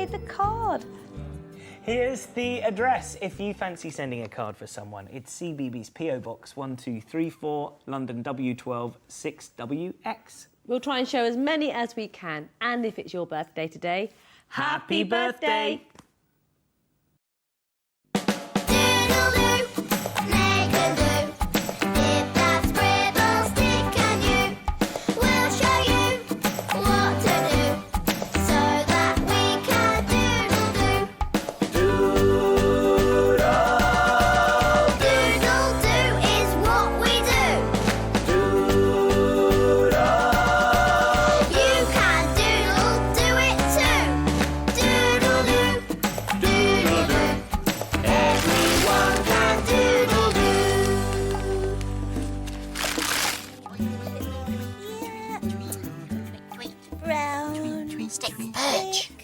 made the card. Here's the address if you fancy sending a card for someone. It's CBeebies PO Box 1234, London W12 6WX. We'll try and show as many as we can. And if it's your birthday today, Happy birthday!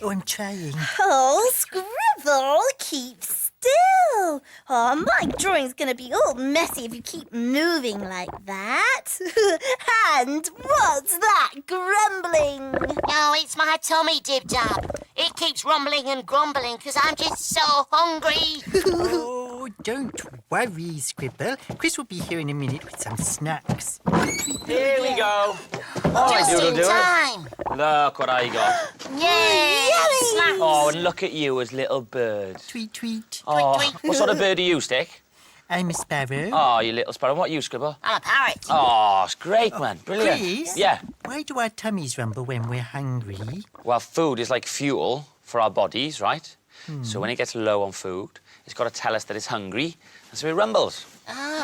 Oh, I'm trying. Oh, Scribble, keep still. Oh, my drawing's going to be all messy if you keep moving like that. And what's that grumbling? No, it's my tummy, Dib-Dab. It keeps rumbling and grumbling because I'm just so hungry. Oh, don't worry, Scribble. Chris will be here in a minute with some snacks. Here we go. Just in time. Look what I got. Yay! Snack. Oh, and look at you as little bird. Tweet, tweet. Oh, tweet. what sort of bird are you, Stick? I'm a sparrow. Oh, you little sparrow. What are you, Scribble? I'm a parrot. Oh, it's great, man. Brilliant. Chris? Yeah. Why do our tummies rumble when we're hungry? Well, food is like fuel for our bodies, right? So when it gets low on food, it's got to tell us that it's hungry, and so it rumbles.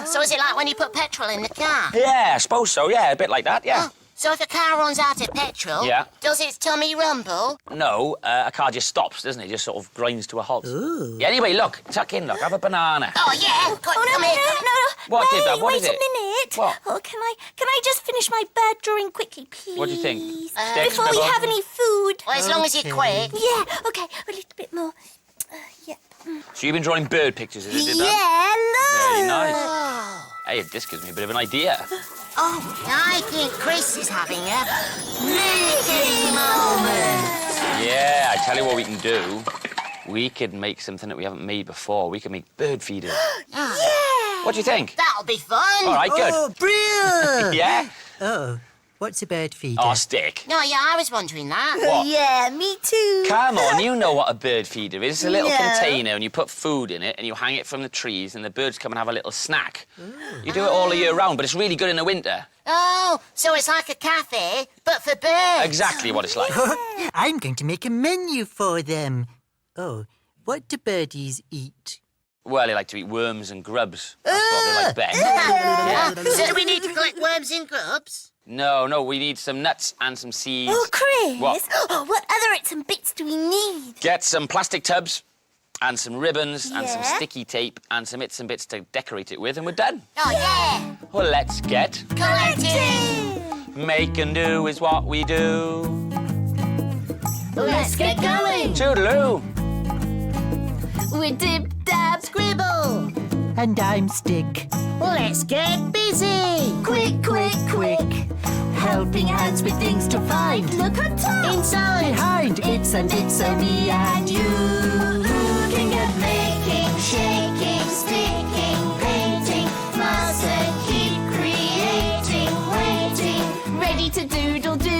So is it like when you put petrol in the car? Yeah, I suppose so. Yeah, a bit like that, yeah. So if a car runs out of petrol, Yeah. does its tummy rumble? No, a car just stops, doesn't it? Just sort of grinds to a halt. Ooh. Yeah, anyway, look, tuck in, look, have a banana. Oh, yeah. Come here. No. What, Wait, Dib-Dab, what wait is a it? minute. What? Oh, can I just finish my bird drawing quickly, please? What do you think? Before we have any food. Well, as long as you're quick. Yeah, OK, a little bit more. Yep. So you've been drawing bird pictures, is it, Dib-Dab? Yeah, Very look. nice. Hey, this gives me a bit of an idea. Oh, I think Chris is having a making moment. Yeah, I tell you what we can do. We could make something that we haven't made before. We could make bird feeders. Yeah. What do you think? That'll be fun. All right, good. Oh, brilliant! Yeah? Oh, what's a bird feeder? Oh, Stick. No, yeah, I was wondering that. What? Yeah, me too. Come on, you know what a bird feeder is. It's a little No. container and you put food in it and you hang it from the trees and the birds come and have a little snack. You do it all year round, but it's really good in the winter. Oh, so it's like a cafe, but for birds. Exactly what it's like. I'm going to make a menu for them. Oh, what do birdies eat? Well, they like to eat worms and grubs. That's what they like best. So do we need to collect worms and grubs? No, we need some nuts and some seeds. Oh, Chris. What? Oh, what other bits and bits do we need? Get some plastic tubs and some ribbons and some Yeah. sticky tape and some bits and bits to decorate it with and we're done. Oh, yeah. Well, let's get Collecting. make and do is what we do. Let's get going. Toodaloo. We're Dib-Dab. Scribble. And I'm Stick. Let's get busy. Quick, quick, quick. Helping hands with things to find. Look on top. Inside. Behind it's and it's a me and you. Looking at making, shaking, sticking, painting. Must keep creating, waiting. Ready to doodle do.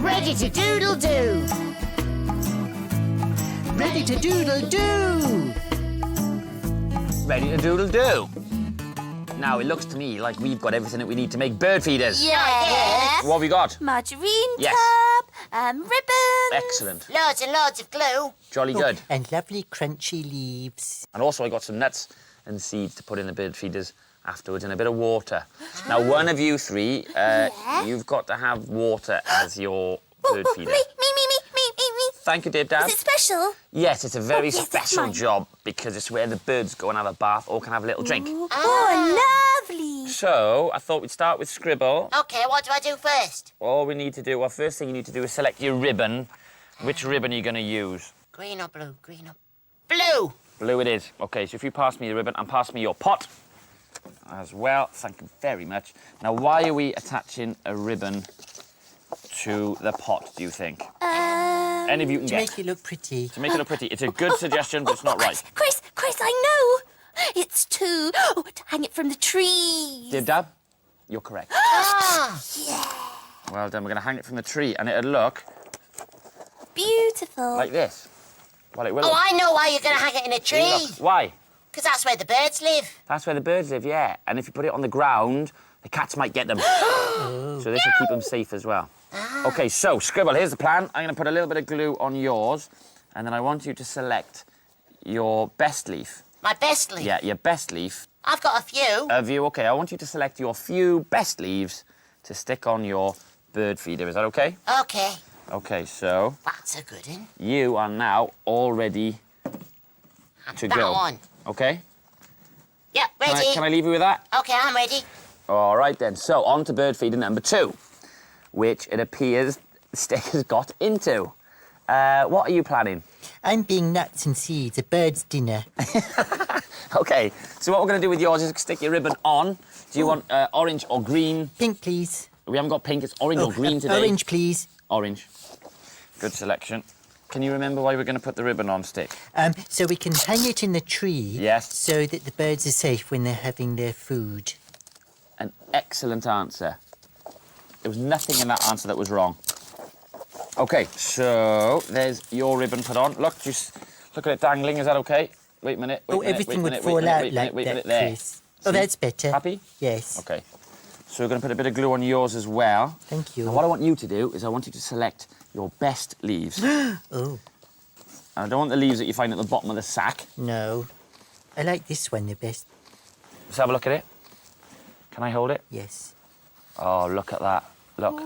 Ready to doodle do. Ready to doodle do. Ready to doodle do. Now, it looks to me like we've got everything that we need to make bird feeders. Yeah. What have we got? Margarine Yes. tub, ribbons. Excellent. Loads and loads of glue. Jolly good. And lovely crunchy leaves. And also I got some nuts and seeds to put in the bird feeders afterwards and a bit of water. Now, one of you three, you've got to have water as your bird feeder. Me. Thank you, Dib-Dab. Is it special? Yes, it's a very yes, that's special mine. job because it's where the birds go and have a bath or can have a little drink. Oh, lovely. So, I thought we'd start with Scribble. OK, what do I do first? All we need to do, well, first thing you need to do is select your ribbon. Which ribbon are you going to use? Green or blue? Green or... Blue! Blue it is. OK, so if you pass me the ribbon and pass me your pot as well. Thank you very much. Now, why are we attaching a ribbon to the pot, do you think? any of you can To get. make it look pretty. To make it look pretty. It's a good suggestion, but it's not right. Chris, I know. It's to hang it from the tree. Did Dad? You're correct. Well done. We're going to hang it from the tree, and it'll look Beautiful. like this. Well, it will. Oh, I know why you're going to hang it in a tree. Look. Why? Because that's where the birds live. That's where the birds live, yeah. And if you put it on the ground, the cats might get them. So this will keep them safe as well. OK, so, Scribble, here's the plan. I'm going to put a little bit of glue on yours, and then I want you to select your best leaf. My best leaf? Yeah, your best leaf. I've got a few. Of you, OK. I want you to select your few best leaves to stick on your bird feeder. Is that OK? OK. OK, so That's a good one. you are now all ready to that go. one. OK? Yep, ready. Can I leave you with that? OK, I'm ready. All right then, so on to bird feeder number 2, which it appears the stick has got into. What are you planning? I'm being nuts and seeds, a bird's dinner. OK, so what we're going to do with yours is stick your ribbon on. Do you want orange or green? Pink, please. We haven't got pink, it's orange or green today. Orange, please. Orange. Good selection. Can you remember why we're going to put the ribbon on, Stick? So we can hang it in the tree. Yes. So that the birds are safe when they're having their food. An excellent answer. There was nothing in that answer that was wrong. OK, so there's your ribbon put on. Look, just look at it dangling. Is that OK? Wait a minute. Everything would fall out like that, there. Chris. Oh, that's better. Happy? Yes. OK. So we're going to put a bit of glue on yours as well. Thank you. And what I want you to do is I want you to select your best leaves. Oh, I don't want the leaves that you find at the bottom of the sack. no. I like this one the best. Let's have a look at it. Can I hold it? Yes. Oh, look at that. Look.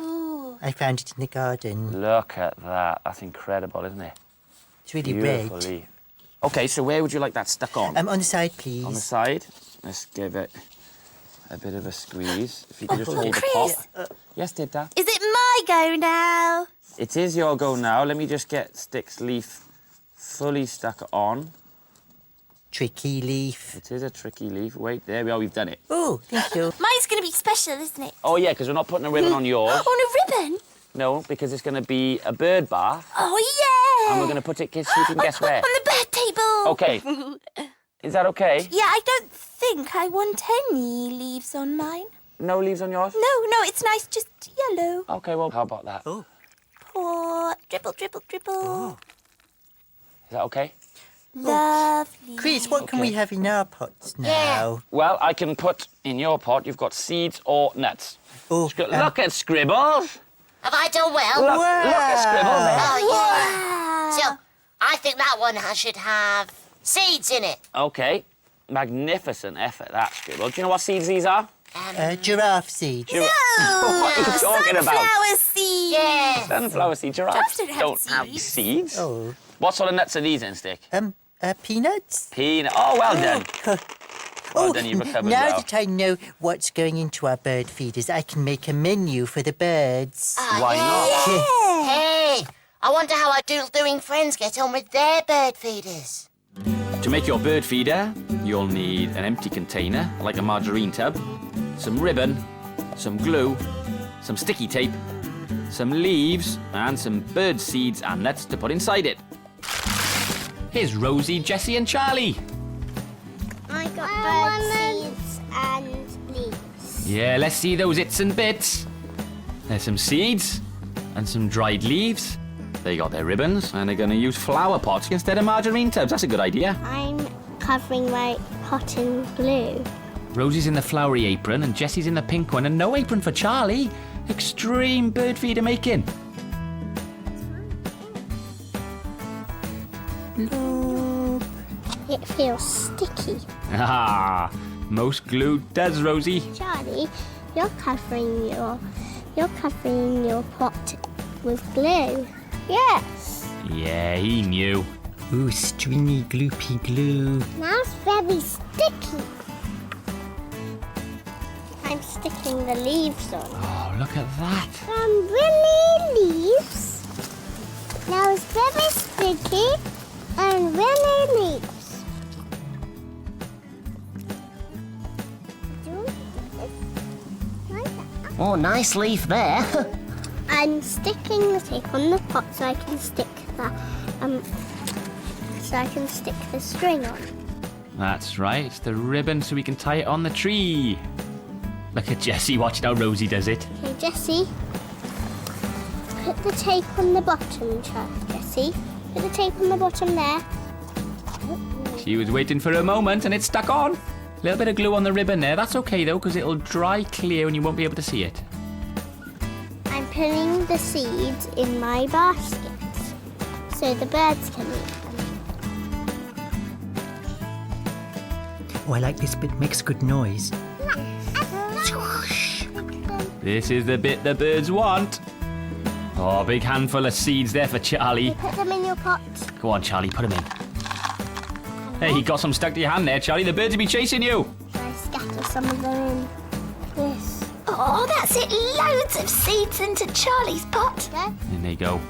I found it in the garden. Look at that. That's incredible, isn't it? It's really Beautiful red. leaf. OK, so where would you like that stuck on? On the side, please. On the side. Let's give it a bit of a squeeze. If you could just hold the Chris. top. Yes, dear Dad. Is it my go now? It is your go now. Let me just get Stick's leaf fully stuck on. Tricky leaf. It is a tricky leaf. Wait, there we are. We've done it. Oh, thank you. Mine's going to be special, isn't it? Oh, yeah, because we're not putting a ribbon on yours. On a ribbon? No, because it's going to be a bird bath. Oh, yeah. And we're going to put it, so you can guess where. On the bird table. OK. Is that OK? Yeah, I don't think I want any leaves on mine. No leaves on yours? No, it's nice, just yellow. OK, well, how about that? Oh. Pour, dribble, dribble, dribble. Is that OK? Lovely. Chris, what can Okay. we have in our pots now? Well, I can put in your pot, you've got seeds or nuts. Oh, Look at Scribbles. Have I done well? Look at Scribbles there. Oh, yeah. So, I think that one should have seeds in it. OK. Magnificent effort, that, Scribble. Do you know what seeds these are? Giraffe seeds. No, What are you talking about? sunflower seeds. Yeah. Sunflower seeds. Giraffes Giraffes don't have have seeds. seeds. Oh. What sort of nuts are these in, Stick? Peanuts? Peanut. Oh, well done. Well done, you've recovered now well. that I know what's going into our bird feeders, I can make a menu for the birds. Why not? Hey, I wonder how our doodle-doing friends get on with their bird feeders. To make your bird feeder, you'll need an empty container, like a margarine tub, some ribbon, some glue, some sticky tape, some leaves, and some bird seeds and nuts to put inside it. Here's Rosie, Jessie, and Charlie. I got bird seeds and leaves. Yeah, let's see those its and bits. There's some seeds and some dried leaves. They got their ribbons, and they're going to use flower pots instead of margarine tubs. That's a good idea. I'm covering my pot in glue. Rosie's in the flowery apron, and Jessie's in the pink one, and no apron for Charlie. Extreme bird feeder making. It feels sticky. Ah, most glue does, Rosie. Charlie, you're covering your pot with glue. Yes. Yeah, he knew. Ooh, stringy, gloopy glue. Now it's very sticky. I'm sticking the leaves on. Oh, look at that. Some really leaves. Now it's very sticky and really leaves. Oh, nice leaf there. I'm sticking the tape on the pot so I can stick the string on. That's right, it's the ribbon so we can tie it on the tree. Look at Jessie watching how Rosie does it. Okay, Jessie. Put the tape on the bottom, Jessie. Put the tape on the bottom there. She was waiting for a moment and it's stuck on. A little bit of glue on the ribbon there. That's okay though, because it'll dry clear and you won't be able to see it. I'm putting the seeds in my basket so the birds can eat them. Oh, I like this bit. Makes good noise. This is the bit the birds want. Oh, big handful of seeds there for Charlie. Put them in your pot. Go on, Charlie, put them in. Hey, you got some stuck to your hand there, Charlie. The birds will be chasing you. I scatter some of them in this. Oh, that's it. Loads of seeds into Charlie's pot. There. In they go.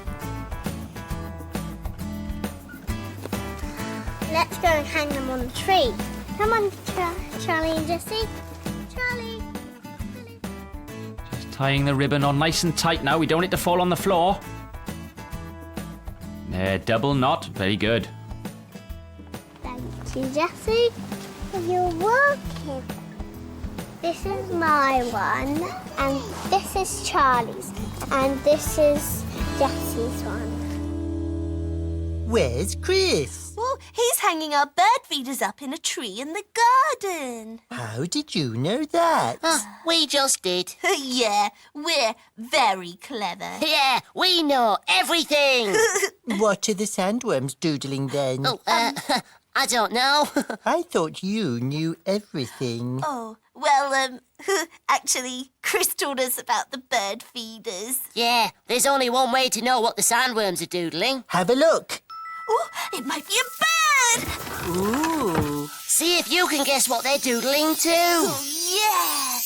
Let's go and hang them on the tree. Come on, Charlie and Jessie. Charlie. Just tying the ribbon on nice and tight now. We don't want it to fall on the floor. There, double knot. Very good. Thank you, Jessie. You're welcome. This is my one, and this is Charlie's, and this is Jessie's one. Where's Chris? Well, he's hanging our bird feeders up in a tree in the garden. How did you know that? We just did. Yeah, we're very clever. Yeah, we know everything. What are the sandworms doodling then? Oh, I don't know. I thought you knew everything. Oh, well, actually, Chris told us about the bird feeders. Yeah, there's only one way to know what the sandworms are doodling. Have a look. Oh, it might be a bird! Ooh. See if you can guess what they're doodling too. Oh, yeah!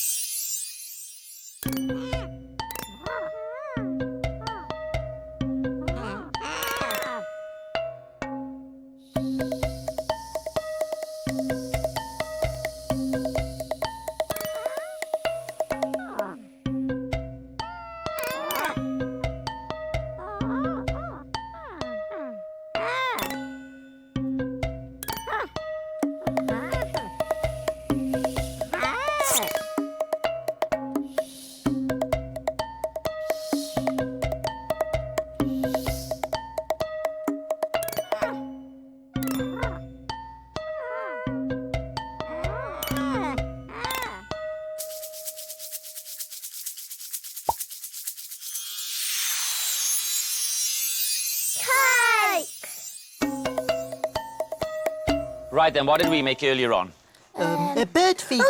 Right then, what did we make earlier on? A bird feeder.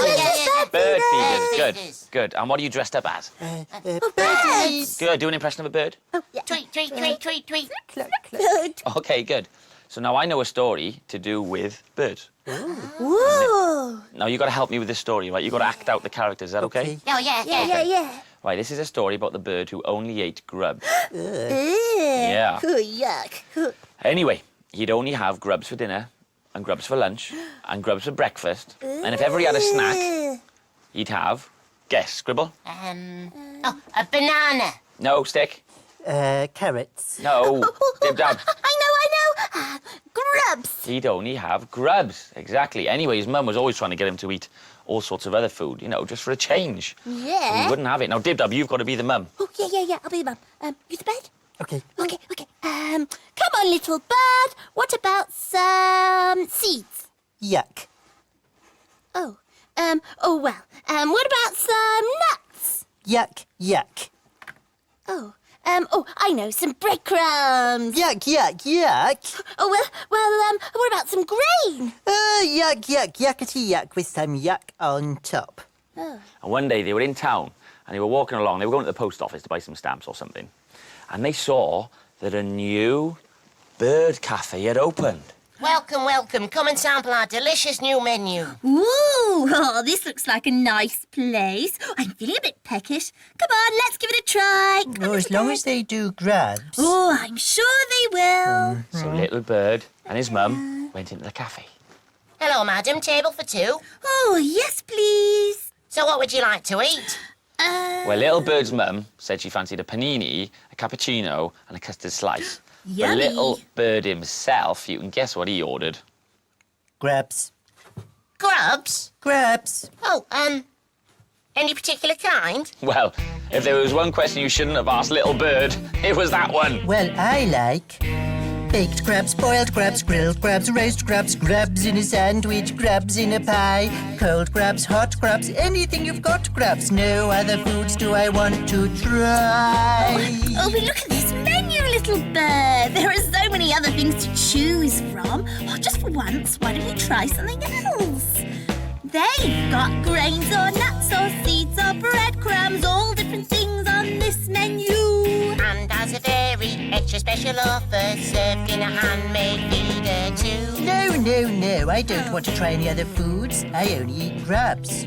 Bird feeders. Good, feeders. good. And what are you dressed up as? Birdies. Good, do an impression of a bird. Tweet, tweet, tweet, tweet, tweet. Cluck, cluck. Okay, good. So now I know a story to do with birds. Whoa! Now you got to help me with this story, right? You got to act out the characters. Is that okay? Oh, yeah. Yeah. Right, this is a story about the bird who only ate grubs. Ew. Yeah. Oh, yuck. Anyway, he'd only have grubs for dinner, and grubs for lunch, and grubs for breakfast. And if ever he had a snack, he'd have, guess, scribble? A banana. No, stick. Carrots. No, dib dab. I know. Grubs. He'd only have grubs, exactly. Anyway, his mum was always trying to get him to eat all sorts of other food, you know, just for a change. Yeah. He wouldn't have it. Now, Dib Dab, you've got to be the mum. Oh, yeah. I'll be the mum. You to bed? Okay. Okay. Come on, little bird. What about some seeds? Yuck. Oh, what about some nuts? Yuck. Oh, I know, some breadcrumbs. Yuck. Oh, well, what about some grain? Yuckety yuck with some yuck on top. And one day they were in town and they were walking along. They were going to the post office to buy some stamps or something. And they saw that a new bird cafe had opened. Welcome. Come and sample our delicious new menu. Ooh, this looks like a nice place. I'm feeling a bit peckish. Come on, let's give it a try. Oh, as long as they do grubs. Oh, I'm sure they will. So little bird and his mum went into the cafe. Hello, madam. Table for two. Oh, yes, please. So what would you like to eat? Well, little bird's mum said she fancied a panini, a cappuccino and a custard slice. Yummy. The little bird himself, you can guess what he ordered. Grubs. Grubs? Grubs. Oh, any particular kind? Well, if there was one question you shouldn't have asked little bird, it was that one. Well, I like baked grubs, boiled grubs, grilled grubs, roast grubs, grubs in a sandwich, grubs in a pie, cold grubs, hot grubs, anything you've got grubs. No other foods do I want to try. Oh, but look at this menu, little bird. There are so many other things to choose from. Oh, just for once, why don't you try something else? They've got grains or nuts or seeds or breadcrumbs, all different things on this menu. And as a very extra special offer, served in a handmade feeder too. No, I don't want to try any other foods. I only eat grubs.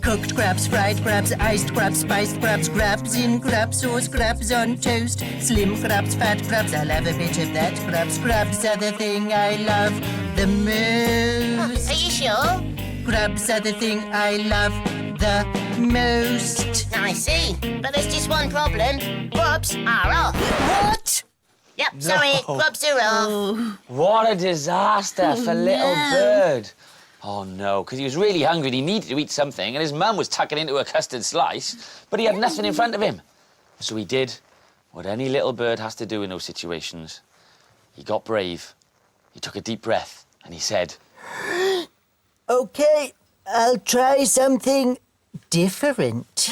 Cooked grubs, fried grubs, iced grubs, spiced grubs, grubs in grub sauce, grubs on toast, slim grubs, fat grubs, I'll have a bit of that. Grubs are the thing I love the most. Are you sure? Grubs are the thing I love the most. I see. But there's just one problem. Grubs are off. What? Yep, sorry, grubs are off. What a disaster for little bird. Oh, no, because he was really hungry and he needed to eat something and his mum was tucking into a custard slice, but he had nothing in front of him. So he did what any little bird has to do in those situations. He got brave. He took a deep breath and he said, Okay, I'll try something different.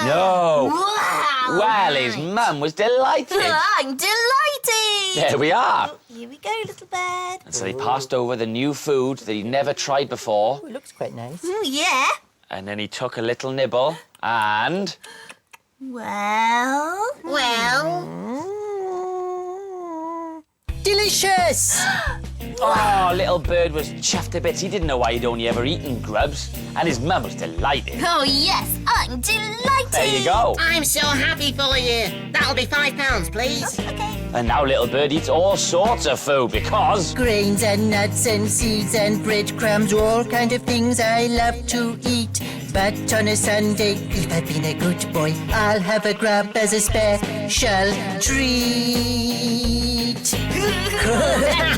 no. Wow! Well, his mum was delighted. I'm delighted! There we are. Here we go, little bird. And so he passed over the new food that he'd never tried before, Oh, it looks quite nice. Oh, yeah. and then he took a little nibble and... Well... Delicious! Oh, little bird was chuffed to bits. He didn't know why he'd only ever eaten grubs, and his mum was delighted. Oh, yes, I'm delighted! There you go. I'm so happy for you. That'll be £5, please. Okay. And now little bird eats all sorts of food because... Grains and nuts and seeds and breadcrumbs, all kind of things I love to eat. But on a Sunday, if I've been a good boy, I'll have a grub as a special treat.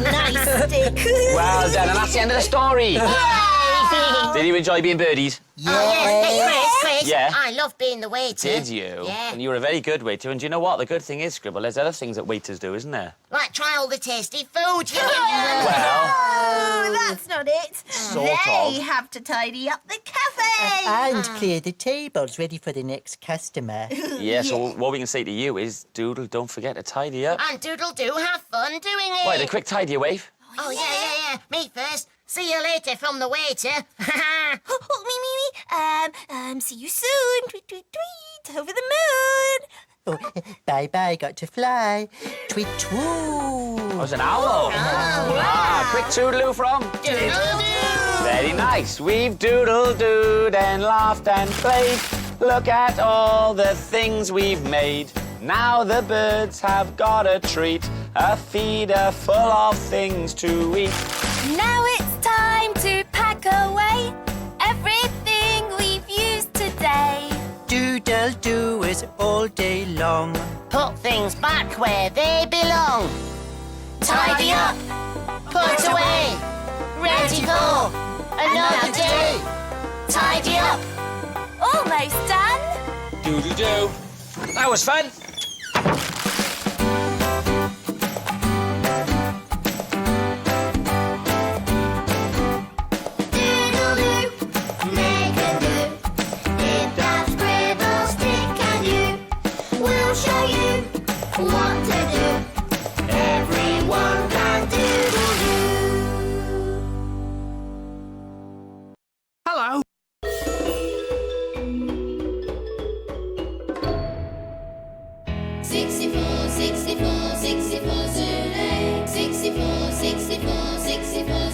Nice stick. Well done, and that's the end of the story. Did you enjoy being birdies? Yes, Chris. Yeah. I love being the waiter. Did you? Yeah. And you were a very good waiter. And do you know what? The good thing is, Scribble, there's other things that waiters do, isn't there? Like, try all the tasty food you can. Well, Oh, that's not it. Sort they of. have to tidy up the cafe. And clear the tables, ready for the next customer. yeah, so what we can say to you is, Doodle, don't forget to tidy up. And Doodle do have fun doing it. Right, a quick tidy wave. Oh, yeah. Me first. See you later from the waiter. Me. See you soon. Tweet, tweet, tweet. Over the moon. Oh, bye-bye, got to fly. Tweet, twoo. Oh, it's an owl. Quick toodaloo from... Doodle-doo. Very nice. We've doodle-dooed and laughed and played. Look at all the things we've made. Now the birds have got a treat. A feeder full of things to eat. Now it's time to pack away everything we've used today. Doodle-doers all day long. Put things back where they belong. Tidy up. Put away. Ready for another day. Tidy up. Almost done. Doodle-doo. That was fun. Doodle-doo, make a do. If that scribble stick and you, we'll show you what to do. Everyone can doodle-doo. Hello. Sixty-four, Zulu. 64, 64,